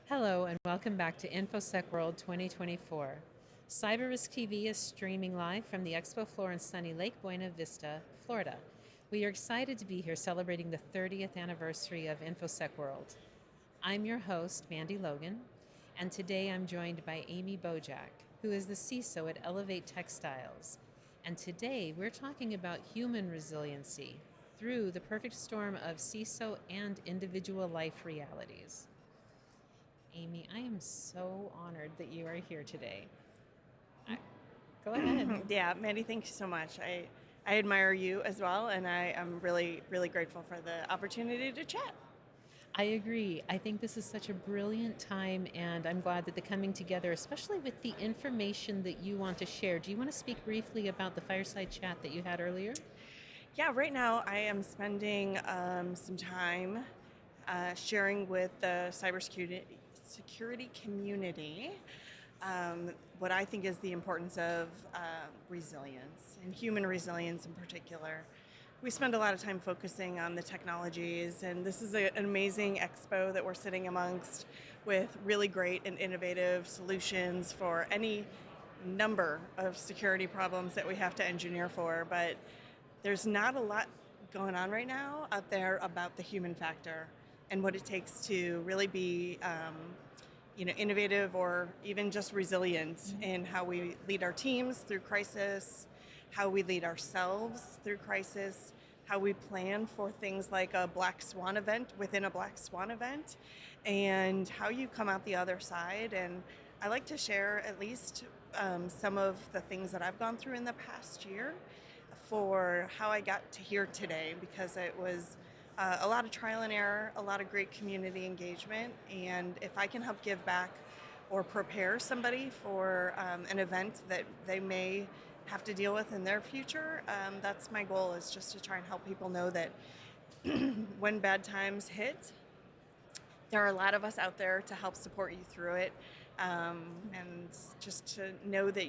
Hello, and welcome back to InfoSec World 2024. Cyber Risk TV is streaming live from the expo floor in sunny Lake Buena Vista, Florida. We are excited to be here celebrating the 30th anniversary of InfoSec World. I'm your host, Mandy Logan, and today I'm joined by Amy Bogac, who is the CISO at Elevate Textiles. And today we're talking about human resiliency through the perfect storm of CISO and individual life realities. Amy, I am so honored that you are here today. Go ahead. Yeah, Mandy, thank you so much. I admire you as well, and I am really, really grateful for the opportunity to chat. I agree. I think this is such a brilliant time, and I'm glad that they're coming together, especially with the information that you want to share. Do you want to speak briefly about the fireside chat that you had earlier? Yeah, right now I am spending some time sharing with the cybersecurity community what I think is the importance of resilience and human resilience in particular. We spend a lot of time focusing on the technologies, and this is an amazing expo that we're sitting amongst with really great and innovative solutions for any number of security problems that we have to engineer for. But there's not a lot going on right now out there about the human factor and what it takes to really be innovative or even just resilient in how we lead our teams through crisis, how we lead ourselves through crisis, how we plan for things like a black swan event within a black swan event, and how you come out the other side. And I like to share at least some of the things that I've gone through in the past year for how I got to here today, because it was a lot of trial and error, a lot of great community engagement, and if I can help give back or prepare somebody for an event that they may have to deal with in their future, that's my goal, is just to try and help people know that when bad times hit, there are a lot of us out there to help support you through it, and just to know that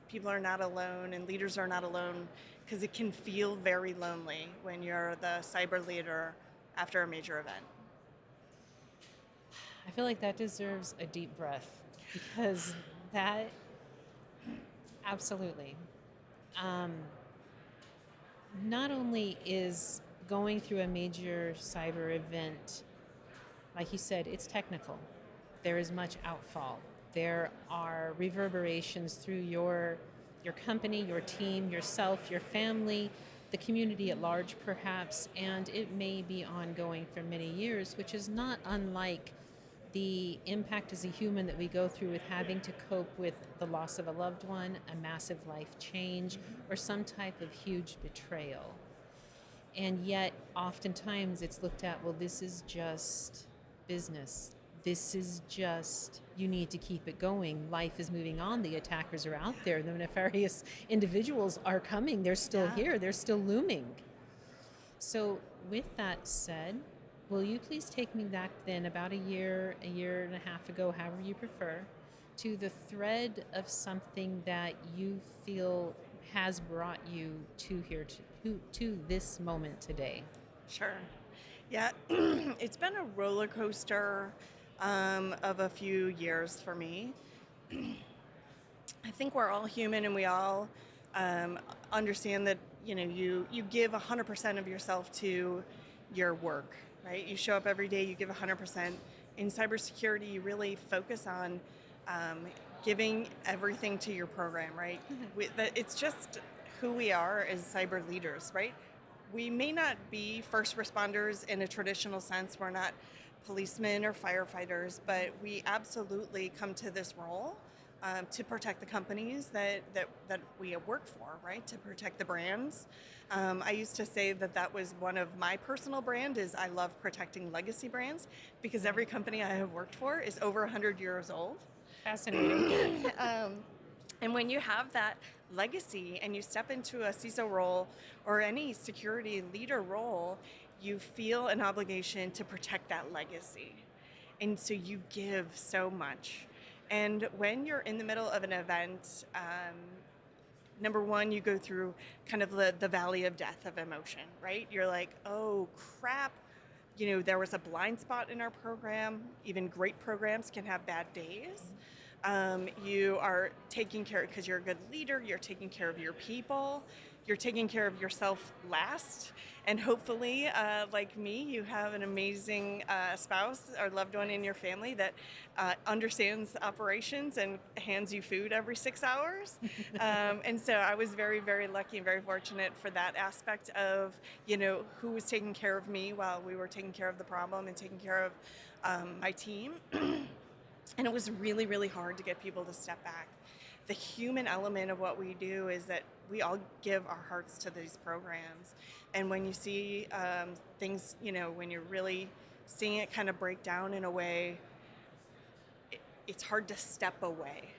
people are not alone and leaders are not alone, because it can feel very lonely when you're the cyber leader after a major event. I feel like that deserves a deep breath because that, absolutely. Um, Not only is going through a major cyber event, like you said, it's technical. There is much outfall. There are reverberations through your company, your team, yourself, your family, the community at large perhaps, and it may be ongoing for many years, which is not unlike the impact as a human that we go through with having to cope with the loss of a loved one, a massive life change, or some type of huge betrayal. And yet, oftentimes, it's looked at, well, this is just business. This is just, you need to keep it going. Life is moving on. The attackers are out there. The nefarious individuals are coming. They're still here. They're still looming. So, with that said, will you please take me back then about a year and a half ago, however you prefer, to the thread of something that you feel has brought you to here, to this moment today? Sure. Yeah, it's been a roller coaster of a few years for me. I think we're all human, and we all understand that you give 100% of yourself to your work, right? You show up every day, you give 100%. In cybersecurity, you really focus on giving everything to your program, right? It's just who we are as cyber leaders, right? We may not be first responders in a traditional sense. We're not policemen or firefighters, but we absolutely come to this role to protect the companies that we work for, right? To protect the brands. I used to say that was one of my personal brand, is I love protecting legacy brands, because every company I have worked for is over 100 years old. Fascinating. And when you have that legacy and you step into a CISO role or any security leader role, you feel an obligation to protect that legacy. And so you give so much. And when you're in the middle of an event, number one, you go through kind of the valley of death of emotion, right? You're like, oh crap, there was a blind spot in our program. Even great programs can have bad days. You are taking care, because you're a good leader, you're taking care of your people, you're taking care of yourself last, and hopefully, like me, you have an amazing spouse or loved one in your family that understands operations and hands you food every 6 hours. And so I was very, very lucky and very fortunate for that aspect of, who was taking care of me while we were taking care of the problem and taking care of my team. And it was really, really hard to get people to step back. The human element of what we do is that we all give our hearts to these programs. And when you see things, when you're really seeing it kind of break down in a way, it's hard to step away.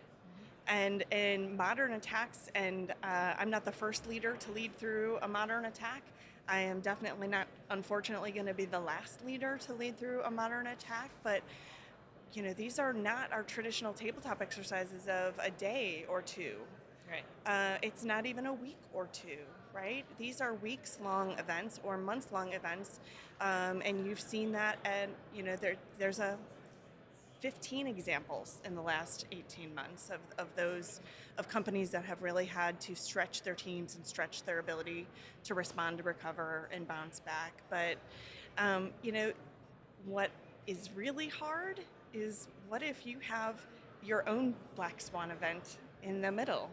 And in modern attacks, and I'm not the first leader to lead through a modern attack, I am definitely not, unfortunately, going to be the last leader to lead through a modern attack, but these are not our traditional tabletop exercises of a day or two. Right. It's not even a week or two, right? These are weeks-long events or months-long events, and you've seen that, and there's 15 examples in the last 18 months of companies that have really had to stretch their teams and stretch their ability to respond, to recover, and bounce back. But what is really hard is, what if you have your own black swan event in the middle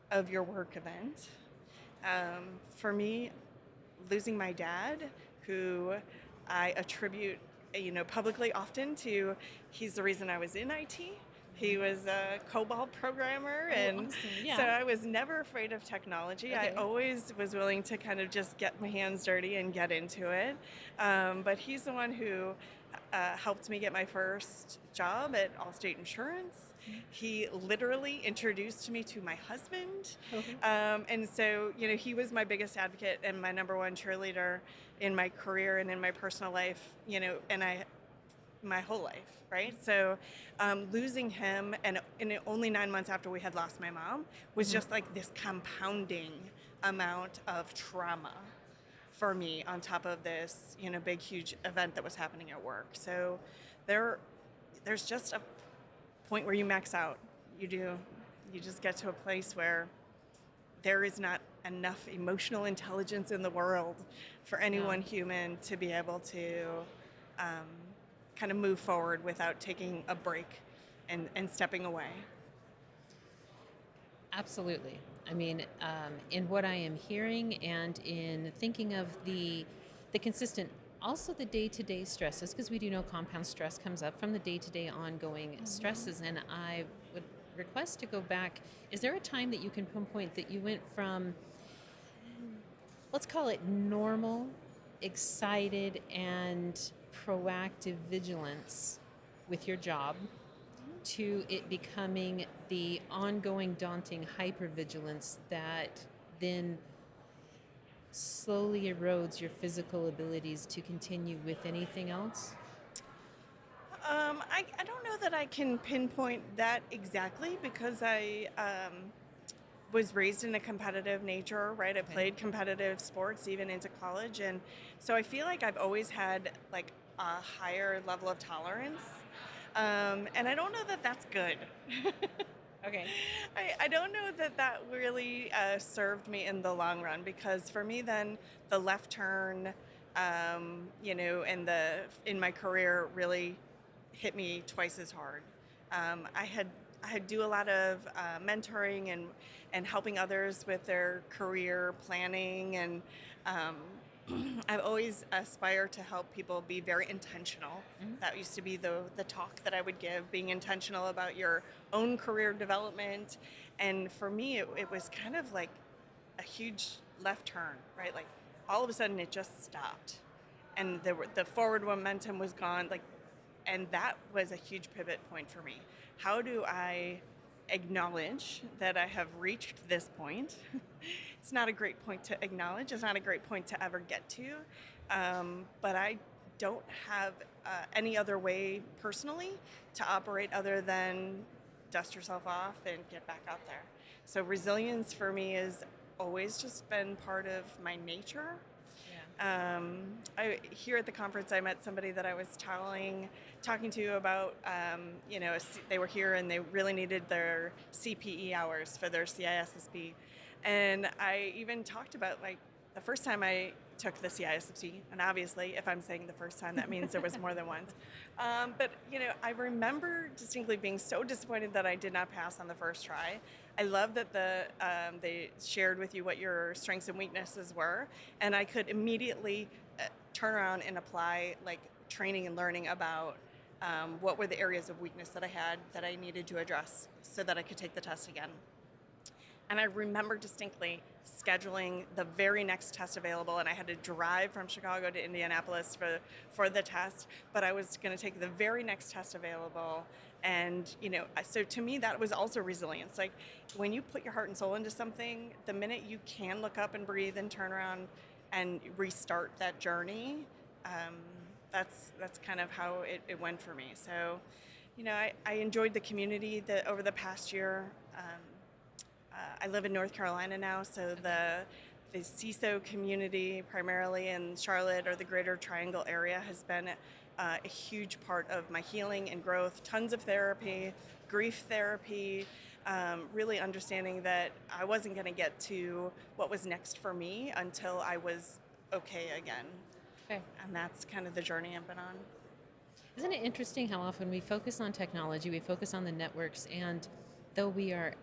of your work event? For me, losing my dad, who I attribute, publicly often to, he's the reason I was in IT. He was a COBOL programmer, and awesome. Yeah. so I was never afraid of technology. Okay. I always was willing to kind of just get my hands dirty and get into it. But he's the one who helped me get my first job at Allstate Insurance. He literally introduced me to my husband. And so, he was my biggest advocate and my number one cheerleader in my career and in my personal life, and my whole life, right? So losing him, and only 9 months after we had lost my mom, was just like this compounding amount of trauma for me on top of this, big, huge event that was happening at work. So there's just a point where you max out. You just get to a place where there is not enough emotional intelligence in the world for any one human to be able to kind of move forward without taking a break and stepping away. Absolutely. I mean, in what I am hearing and in thinking of the consistent, also the day-to-day stresses, because we do know compound stress comes up from the day-to-day ongoing stresses, and I would request to go back. Is there a time that you can pinpoint that you went from, let's call it normal, excited, and proactive vigilance with your job, to it becoming the ongoing daunting hypervigilance that then slowly erodes your physical abilities to continue with anything else? I don't know that I can pinpoint that exactly, because I was raised in a competitive nature, right? I played competitive sports even into college, and so I feel like I've always had like a higher level of tolerance. And I don't know that that's good. Okay. I don't know that that really served me in the long run, because for me then the left turn, and in my career really hit me twice as hard. I had do a lot of mentoring and helping others with their career planning, and I've always aspired to help people be very intentional. That used to be the talk that I would give, being intentional about your own career development. And for me, it was kind of like a huge left turn, right? Like all of a sudden it just stopped, and the forward momentum was gone. And that was a huge pivot point for me. How do I acknowledge that I have reached this point? It's not a great point to acknowledge. It's not a great point to ever get to. But I don't have any other way personally to operate other than dust yourself off and get back out there. So resilience for me has always just been part of my nature. Here at the conference, I met somebody that I was talking to about, they were here and they really needed their CPE hours for their CISSP. And I even talked about like the first time I took the CISSP, and obviously if I'm saying the first time, that means there was more than once. But I remember distinctly being so disappointed that I did not pass on the first try. I love that they shared with you what your strengths and weaknesses were, and I could immediately turn around and apply like training and learning about what were the areas of weakness that I had that I needed to address so that I could take the test again. And I remember distinctly scheduling the very next test available, and I had to drive from Chicago to Indianapolis for the test, but I was going to take the very next test available. And, so to me, that was also resilience. Like when you put your heart and soul into something, the minute you can look up and breathe and turn around and restart that journey, that's kind of how it went for me. So, I enjoyed the community over the past year. I live in North Carolina now, so the CISO community, primarily in Charlotte or the Greater Triangle area, has been a huge part of my healing and growth. Tons of therapy, grief therapy, really understanding that I wasn't going to get to what was next for me until I was okay again. Okay. And that's kind of the journey I've been on. Isn't it interesting how often we focus on technology, we focus on the networks, and though we are,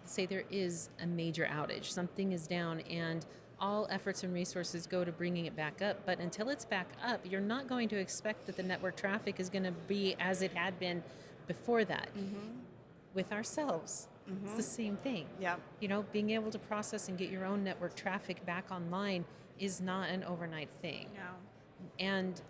say there is a major outage, something is down, and all efforts and resources go to bringing it back up, but until it's back up, you're not going to expect that the network traffic is going to be as it had been before that. Mm-hmm. With ourselves, it's the same thing. Yeah. Being able to process and get your own network traffic back online is not an overnight thing. No. And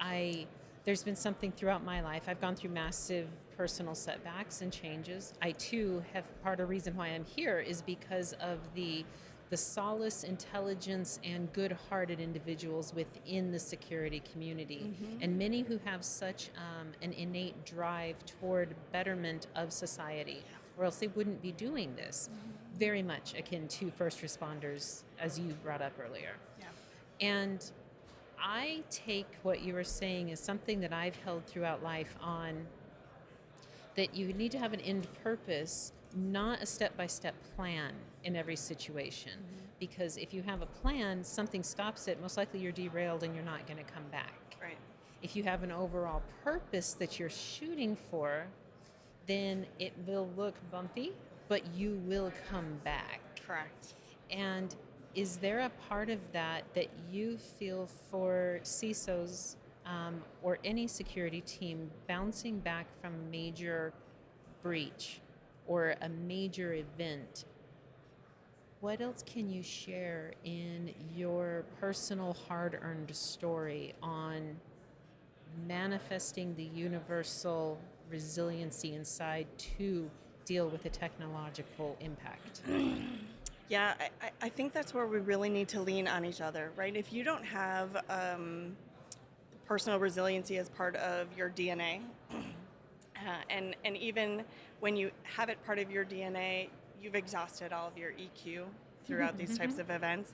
there's been something throughout my life. I've gone through massive personal setbacks and changes. I too have, part of the reason why I'm here is because of the solace, intelligence, and good-hearted individuals within the security community. Mm-hmm. And many who have such an innate drive toward betterment of society, or else they wouldn't be doing this. Mm-hmm. Very much akin to first responders, as you brought up earlier. Yeah. And I take what you were saying as something that I've held throughout life on, that you need to have an end purpose, not a step-by-step plan in every situation. Mm-hmm. Because if you have a plan, something stops it, most likely you're derailed and you're not going to come back. Right. If you have an overall purpose that you're shooting for, then it will look bumpy, but you will come back. Correct. And is there a part of that you feel for CISOs or any security team bouncing back from a major breach or a major event? What else can you share in your personal hard-earned story on manifesting the universal resiliency inside to deal with the technological impact? Yeah, I think that's where we really need to lean on each other, right? If you don't have personal resiliency as part of your DNA, and even when you have it part of your DNA, you've exhausted all of your EQ throughout these types of events.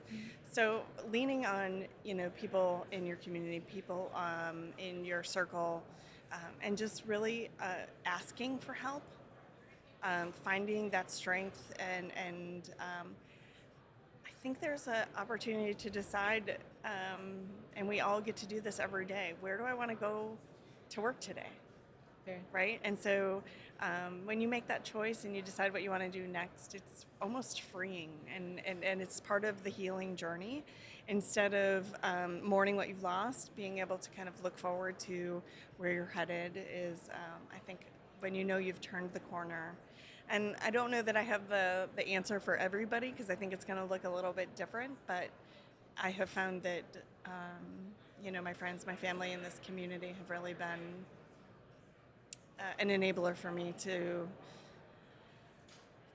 So leaning on people in your community, people in your circle, and just really asking for help. Finding that strength and I think there's an opportunity to decide, and we all get to do this every day, where do I want to go to work today? Fair. Right? And so when you make that choice and you decide what you want to do next, it's almost freeing and it's part of the healing journey. Instead of mourning what you've lost, being able to kind of look forward to where you're headed is, I think, when you know you've turned the corner. And I don't know that I have the answer for everybody, because I think it's going to look a little bit different, but I have found that, my friends, my family in this community have really been an enabler for me to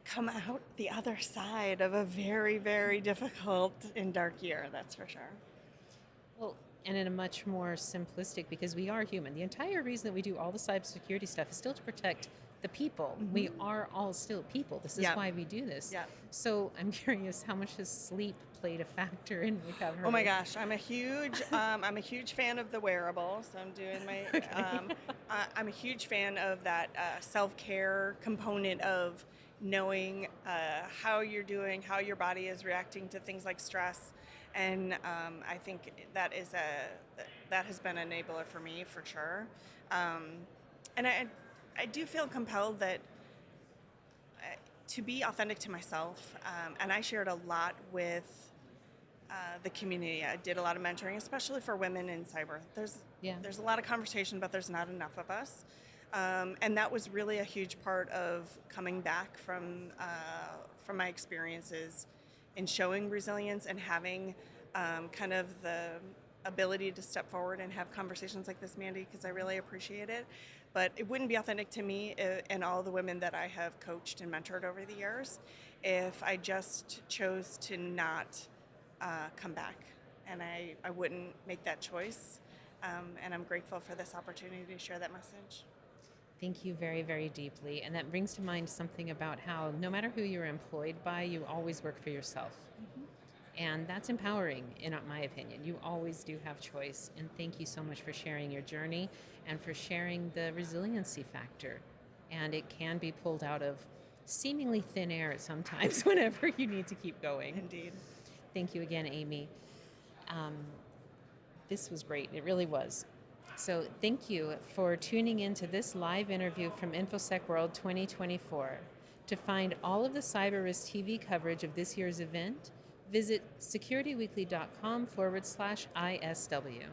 come out the other side of a very, very difficult and dark year, that's for sure. Well, and in a much more simplistic, because we are human. The entire reason that we do all the cybersecurity stuff is still to protect the people. Mm-hmm. We are all still people. This is Yep. why we do this. Yep. So I'm curious, how much has sleep played a factor in recovery? Oh my gosh, I'm a huge fan of the wearable. So I'm doing my, Okay. I'm a huge fan of that self-care component of knowing how you're doing, how your body is reacting to things like stress, and I think that has been an enabler for me for sure. Um, and I do feel compelled that to be authentic to myself, and I shared a lot with the community. I did a lot of mentoring, especially for women in cyber. Yeah. There's a lot of conversation, but there's not enough of us, and that was really a huge part of coming back from my experiences in showing resilience and having kind of the ability to step forward and have conversations like this, Mandy, because I really appreciate it. But it wouldn't be authentic to me and all the women that I have coached and mentored over the years if I just chose to not come back. And I wouldn't make that choice. And I'm grateful for this opportunity to share that message. Thank you very, very deeply. And that brings to mind something about how no matter who you're employed by, you always work for yourself. Mm-hmm. And that's empowering, in my opinion. You always do have choice. And thank you so much for sharing your journey and for sharing the resiliency factor. And it can be pulled out of seemingly thin air at sometimes whenever you need to keep going. Indeed. Thank you again, Amy. This was great. It really was. So thank you for tuning in to this live interview from InfoSec World 2024. To find all of the Cyber Risk TV coverage of this year's event, visit securityweekly.com/ISW.